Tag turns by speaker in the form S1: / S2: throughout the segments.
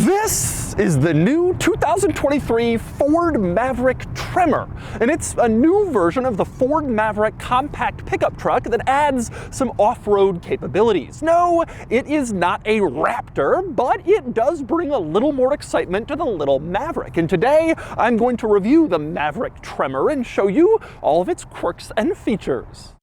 S1: This is the new 2023 Ford Maverick Tremor, and it's a new version of the Ford Maverick compact pickup truck that adds some off-road capabilities. No, it is not a Raptor, but it does bring a little more excitement to the little Maverick. And today, I'm going to review the Maverick Tremor and show you all of its quirks and features.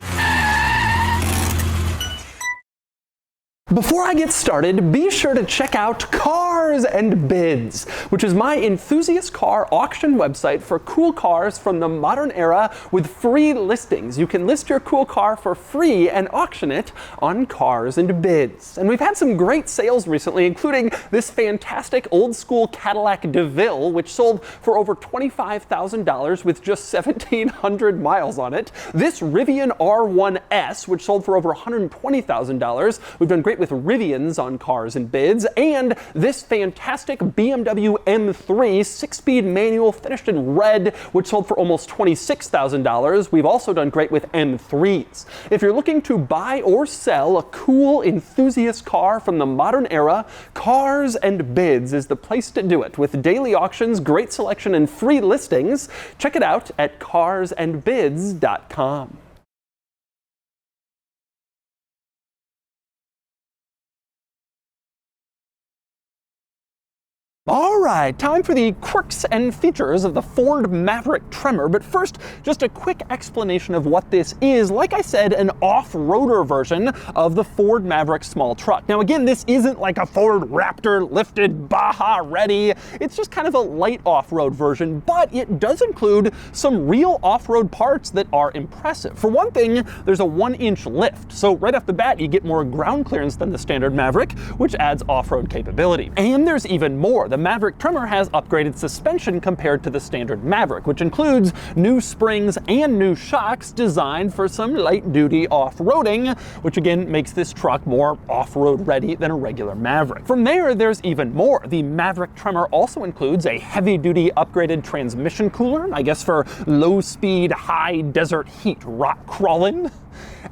S1: Before I get started, be sure to check out Cars and Bids, which is my enthusiast car auction website for cool cars from the modern era with free listings. You can list your cool car for free and auction it on Cars and Bids. And we've had some great sales recently, including this fantastic old school Cadillac DeVille, which sold for over $25,000 with just 1,700 miles on it. This Rivian R1S, which sold for over $120,000. We've done great with Rivians on Cars and Bids, and this fantastic BMW M3 6-speed manual finished in red, which sold for almost $26,000. We've also done great with M3s. If you're looking to buy or sell a cool enthusiast car from the modern era, Cars and Bids is the place to do it. With daily auctions, great selection, and free listings, check it out at carsandbids.com. All right, time for the quirks and features of the Ford Maverick Tremor, but first, just a quick explanation of what this is. Like I said, an off-roader version of the Ford Maverick small truck. Now again, this isn't like a Ford Raptor lifted, Baja ready. It's just kind of a light off-road version, but it does include some real off-road parts that are impressive. For one thing, there's a 1-inch lift, so right off the bat, you get more ground clearance than the standard Maverick, which adds off-road capability. And there's even more. The Maverick Tremor has upgraded suspension compared to the standard Maverick, which includes new springs and new shocks designed for some light-duty off-roading, which again makes this truck more off-road ready than a regular Maverick. From there's even more. The Maverick Tremor also includes a heavy-duty upgraded transmission cooler, I guess for low-speed, high-desert heat rock crawling.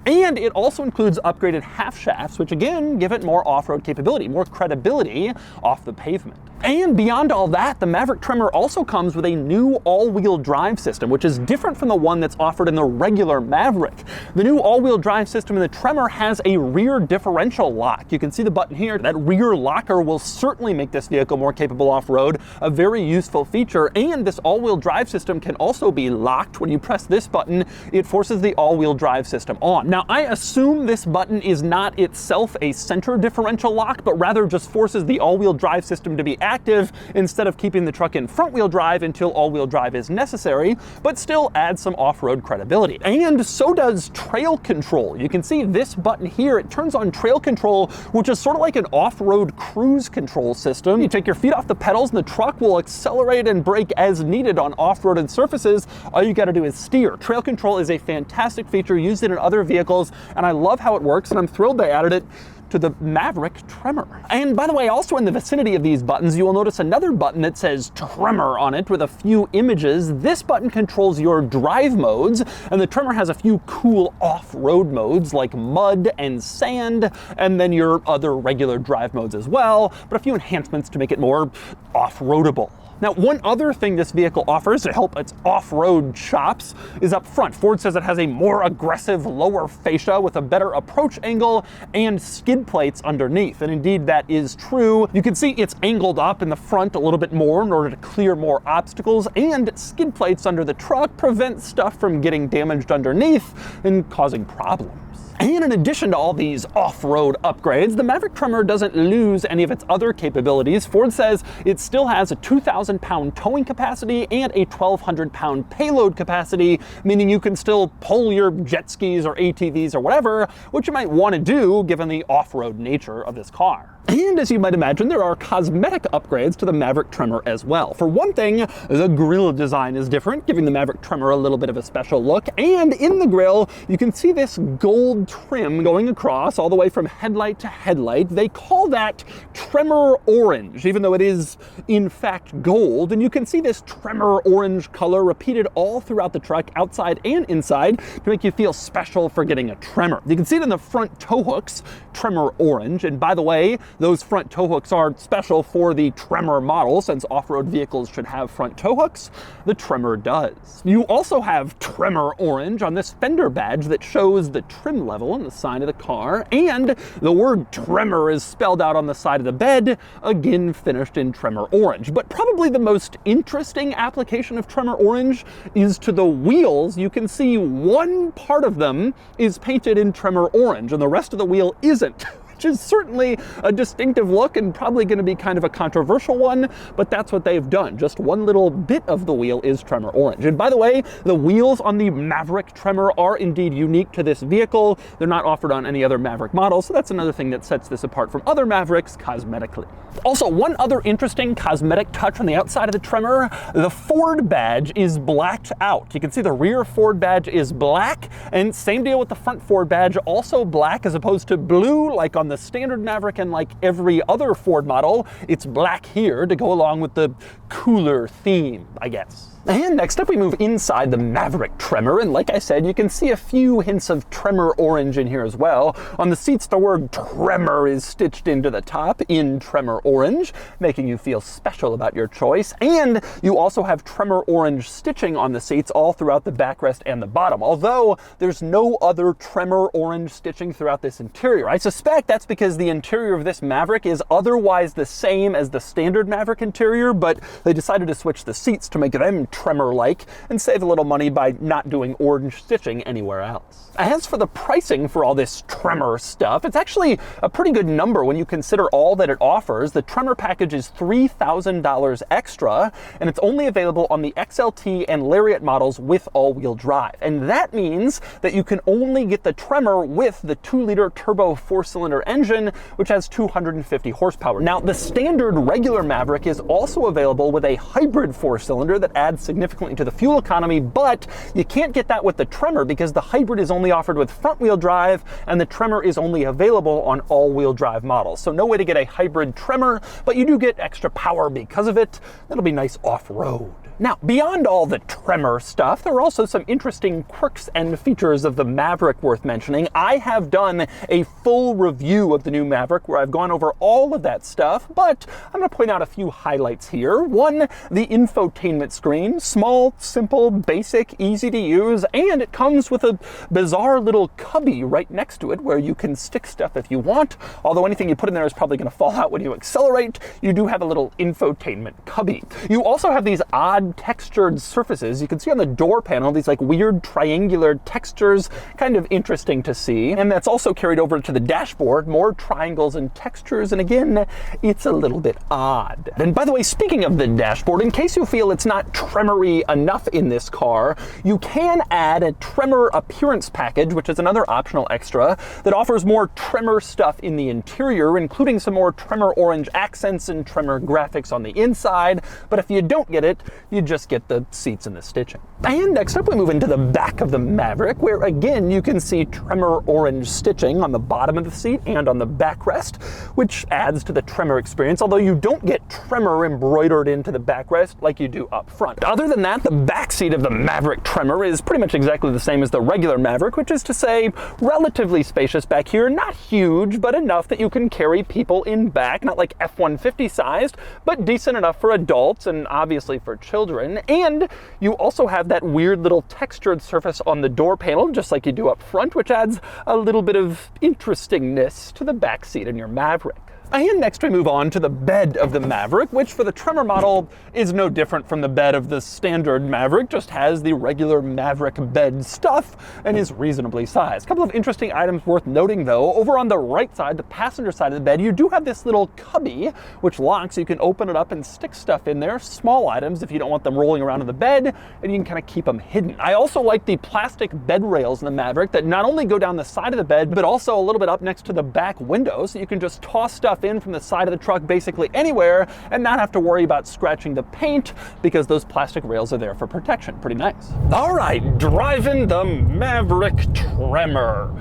S1: And it also includes upgraded half shafts, which again give it more off-road capability, more credibility off the pavement. And beyond all that, the Maverick Tremor also comes with a new all-wheel drive system, which is different from the one that's offered in the regular Maverick. The new all-wheel drive system in the Tremor has a rear differential lock. You can see the button here. That rear locker will certainly make this vehicle more capable off-road, a very useful feature. And this all-wheel drive system can also be locked. When you press this button, it forces the all-wheel drive system on. Now, I assume this button is not itself a center differential lock, but rather just forces the all-wheel drive system to be active instead of keeping the truck in front-wheel drive until all-wheel drive is necessary, but still adds some off-road credibility. And so does trail control. You can see this button here. It turns on trail control, which is sort of like an off-road cruise control system. You take your feet off the pedals and the truck will accelerate and brake as needed on off-roaded surfaces. All you got to do is steer. Trail control is a fantastic feature used in other vehicles, and I love how it works, and I'm thrilled they added it to the Maverick Tremor. And by the way, also in the vicinity of these buttons, you will notice another button that says Tremor on it with a few images. This button controls your drive modes, and the Tremor has a few cool off-road modes like mud and sand, and then your other regular drive modes as well, but a few enhancements to make it more off-roadable. Now, one other thing this vehicle offers to help its off-road chops is up front. Ford says it has a more aggressive lower fascia with a better approach angle and skid plates underneath. And indeed, that is true. You can see it's angled up in the front a little bit more in order to clear more obstacles, and skid plates under the truck prevent stuff from getting damaged underneath and causing problems. And in addition to all these off-road upgrades, the Maverick Tremor doesn't lose any of its other capabilities. Ford says it still has a 2,000-pound towing capacity and a 1,200-pound payload capacity, meaning you can still pull your jet skis or ATVs or whatever, which you might want to do given the off-road nature of this car. And as you might imagine, there are cosmetic upgrades to the Maverick Tremor as well. For one thing, the grille design is different, giving the Maverick Tremor a little bit of a special look. And in the grille, you can see this gold trim going across all the way from headlight to headlight. They call that Tremor Orange, even though it is in fact gold. And you can see this Tremor Orange color repeated all throughout the truck, outside and inside, to make you feel special for getting a Tremor. You can see it in the front tow hooks, Tremor Orange. And by the way, those front tow hooks are special for the Tremor model, since off-road vehicles should have front tow hooks. The Tremor does. You also have Tremor orange on this fender badge that shows the trim level on the side of the car, and the word Tremor is spelled out on the side of the bed, again finished in Tremor orange. But probably the most interesting application of Tremor orange is to the wheels. You can see one part of them is painted in Tremor orange and the rest of the wheel isn't. Which is certainly a distinctive look and probably going to be kind of a controversial one, but that's what they've done. Just one little bit of the wheel is Tremor orange. And by the way, the wheels on the Maverick Tremor are indeed unique to this vehicle. They're not offered on any other Maverick model, so that's another thing that sets this apart from other Mavericks cosmetically. Also, one other interesting cosmetic touch on the outside of the Tremor, the Ford badge is blacked out. You can see the rear Ford badge is black, and same deal with the front Ford badge, also black as opposed to blue like on the standard Maverick and like every other Ford model. It's black here to go along with the cooler theme, I guess. And next up we move inside the Maverick Tremor, and like I said, you can see a few hints of Tremor orange in here as well. On the seats, the word Tremor is stitched into the top in Tremor orange, making you feel special about your choice. And you also have Tremor orange stitching on the seats all throughout the backrest and the bottom, although there's no other Tremor orange stitching throughout this interior. I suspect that's because the interior of this Maverick is otherwise the same as the standard Maverick interior, but they decided to switch the seats to make them Tremor-like and save a little money by not doing orange stitching anywhere else. As for the pricing for all this Tremor stuff, it's actually a pretty good number when you consider all that it offers. The Tremor package is $3,000 extra, and it's only available on the XLT and Lariat models with all-wheel drive. And that means that you can only get the Tremor with the 2-liter turbo 4-cylinder engine, which has 250 horsepower. Now, the standard regular Maverick is also available with a hybrid 4-cylinder that adds significantly to the fuel economy, but you can't get that with the Tremor because the hybrid is only offered with front-wheel drive and the Tremor is only available on all-wheel drive models. So no way to get a hybrid Tremor, but you do get extra power because of it. That'll be nice off-road. Now, beyond all the Tremor stuff, there are also some interesting quirks and features of the Maverick worth mentioning. I have done a full review of the new Maverick where I've gone over all of that stuff, but I'm going to point out a few highlights here. One, the infotainment screen. Small, simple, basic, easy to use, and it comes with a bizarre little cubby right next to it where you can stick stuff if you want. Although anything you put in there is probably going to fall out when you accelerate, you do have a little infotainment cubby. You also have these odd textured surfaces. You can see on the door panel these like weird triangular textures, kind of interesting to see. And that's also carried over to the dashboard, more triangles and textures, and again, it's a little bit odd. And by the way, speaking of the dashboard, in case you feel it's not Tremor-y enough in this car, you can add a Tremor appearance package, which is another optional extra that offers more Tremor stuff in the interior, including some more Tremor orange accents and Tremor graphics on the inside. But if you don't get it, you just get the seats and the stitching. And next up we move into the back of the Maverick, where again you can see Tremor orange stitching on the bottom of the seat and on the backrest, which adds to the Tremor experience, although you don't get Tremor embroidered into the backrest like you do up front. Other than that, the back seat of the Maverick Tremor is pretty much exactly the same as the regular Maverick, which is to say relatively spacious back here, not huge, but enough that you can carry people in back, not like F-150 sized, but decent enough for adults and obviously for children. And you also have that weird little textured surface on the door panel, just like you do up front, which adds a little bit of interestingness to the back seat in your Maverick. And next we move on to the bed of the Maverick, which for the Tremor model is no different from the bed of the standard Maverick, just has the regular Maverick bed stuff and is reasonably sized. A couple of interesting items worth noting though. Over on the right side, the passenger side of the bed, you do have this little cubby which locks. You can open it up and stick stuff in there, small items if you don't want them rolling around in the bed, and you can kind of keep them hidden. I also like the plastic bed rails in the Maverick that not only go down the side of the bed, but also a little bit up next to the back window, so you can just toss stuff in from the side of the truck basically anywhere and not have to worry about scratching the paint because those plastic rails are there for protection. Pretty nice. All right, driving the Maverick Tremor.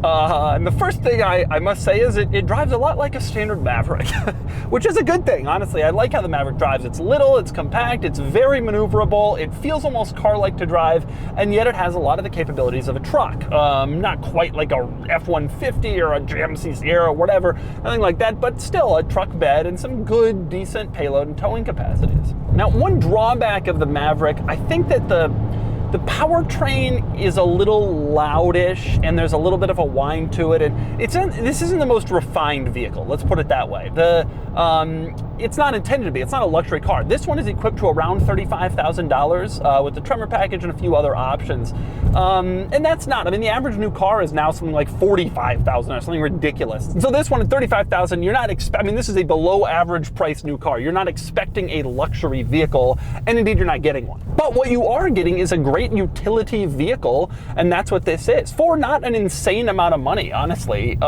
S1: And the first thing I must say is it drives a lot like a standard Maverick, which is a good thing, honestly. I like how the Maverick drives. It's little, it's compact, it's very maneuverable, it feels almost car-like to drive, and yet it has a lot of the capabilities of a truck. Not quite like a F-150 or a GMC Sierra or whatever, nothing like that, but still a truck bed and some good, decent payload and towing capacities. Now, one drawback of the Maverick, I think that the powertrain is a little loudish, and there's a little bit of a whine to it, and this isn't the most refined vehicle, let's put it that way. It's not intended to be, it's not a luxury car. This one is equipped to around $35,000 with the Tremor package and a few other options. And that's not, I mean, the average new car is now something like $45,000 or something ridiculous. So this one at $35,000, you're not I mean, this is a below average price new car. You're not expecting a luxury vehicle, and indeed you're not getting one. But what you are getting is a great utility vehicle, and that's what this is, for not an insane amount of money, honestly.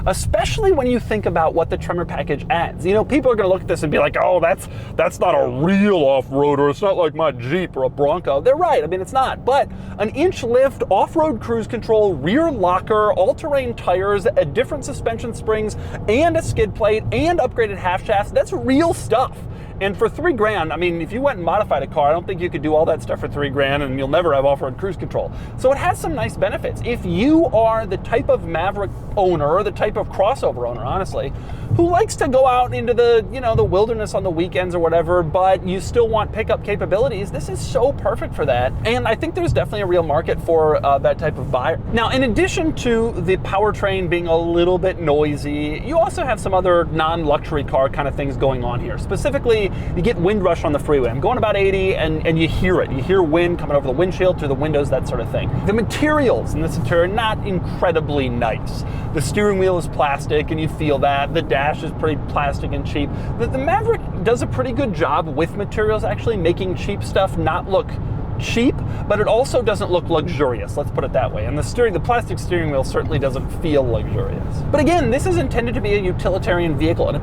S1: Especially when you think about what the Tremor package adds. You know, people are going to look at this and be like, oh, that's not a real off-roader. It's not like my Jeep or a Bronco. They're right. I mean, it's not. But an inch lift, off-road cruise control, rear locker, all-terrain tires, a different suspension springs, and a skid plate, and upgraded half shafts, that's real stuff. And for $3,000, I mean, if you went and modified a car, I don't think you could do all that stuff for $3,000, and you'll never have off-road cruise control. So it has some nice benefits. If you are the type of Maverick owner, or the type of crossover owner, honestly, who likes to go out into the, you know, the wilderness on the weekends or whatever, but you still want pickup capabilities, this is so perfect for that. And I think there's definitely a real market for that type of buyer. Now, in addition to the powertrain being a little bit noisy, you also have some other non-luxury car kind of things going on here. Specifically, you get wind rush on the freeway. I'm going about 80 and you hear it. You hear wind coming over the windshield, through the windows, that sort of thing. The materials in this interior are not incredibly nice. The steering wheel is plastic and you feel that. The dash is pretty plastic and cheap. The Maverick does a pretty good job with materials, actually making cheap stuff not look cheap, but it also doesn't look luxurious, let's put it that way. And the plastic steering wheel certainly doesn't feel luxurious. But again, this is intended to be a utilitarian vehicle, and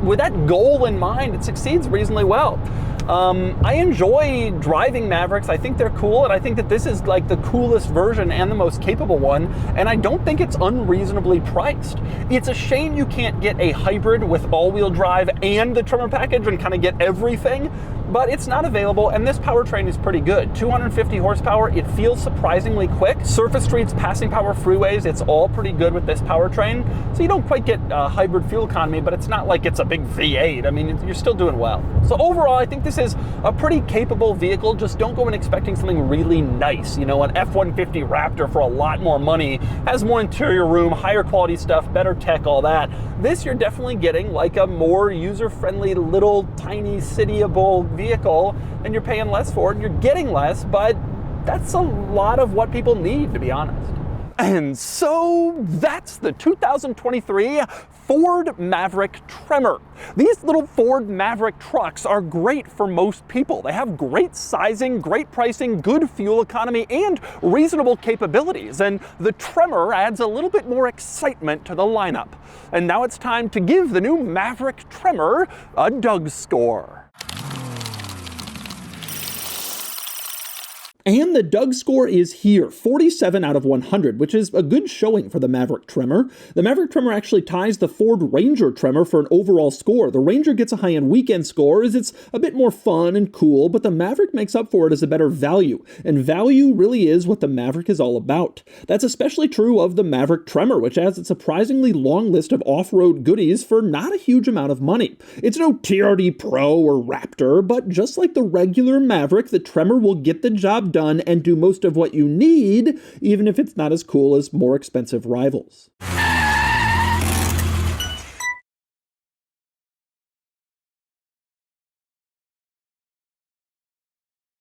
S1: with that goal in mind, it succeeds reasonably well. I enjoy driving Mavericks. I think they're cool, and I think that this is like the coolest version and the most capable one, and I don't think it's unreasonably priced. It's a shame you can't get a hybrid with all-wheel drive and the Tremor package and kind of get everything, but it's not available, and this powertrain is pretty good. 250 horsepower, it feels surprisingly quick. Surface streets, passing power freeways, it's all pretty good with this powertrain. So you don't quite get hybrid fuel economy, but it's not like it's a big V8. I mean, you're still doing well. So overall, I think this is a pretty capable vehicle. Just don't go in expecting something really nice. You know, an F-150 Raptor for a lot more money, has more interior room, higher quality stuff, better tech, all that. This you're definitely getting like a more user-friendly, little, tiny, cityable vehicle, and you're paying less for it, and you're getting less, but that's a lot of what people need, to be honest. And so that's the 2023 Ford Maverick Tremor. These little Ford Maverick trucks are great for most people. They have great sizing, great pricing, good fuel economy, and reasonable capabilities. And the Tremor adds a little bit more excitement to the lineup. And now it's time to give the new Maverick Tremor a DOUGSCORE. And the DOUGSCORE is here, 47 out of 100, which is a good showing for the Maverick Tremor. The Maverick Tremor actually ties the Ford Ranger Tremor for an overall score. The Ranger gets a high-end weekend score as it's a bit more fun and cool, but the Maverick makes up for it as a better value. And value really is what the Maverick is all about. That's especially true of the Maverick Tremor, which has a surprisingly long list of off-road goodies for not a huge amount of money. It's no TRD Pro or Raptor, but just like the regular Maverick, the Tremor will get the job done and do most of what you need, even if it's not as cool as more expensive rivals.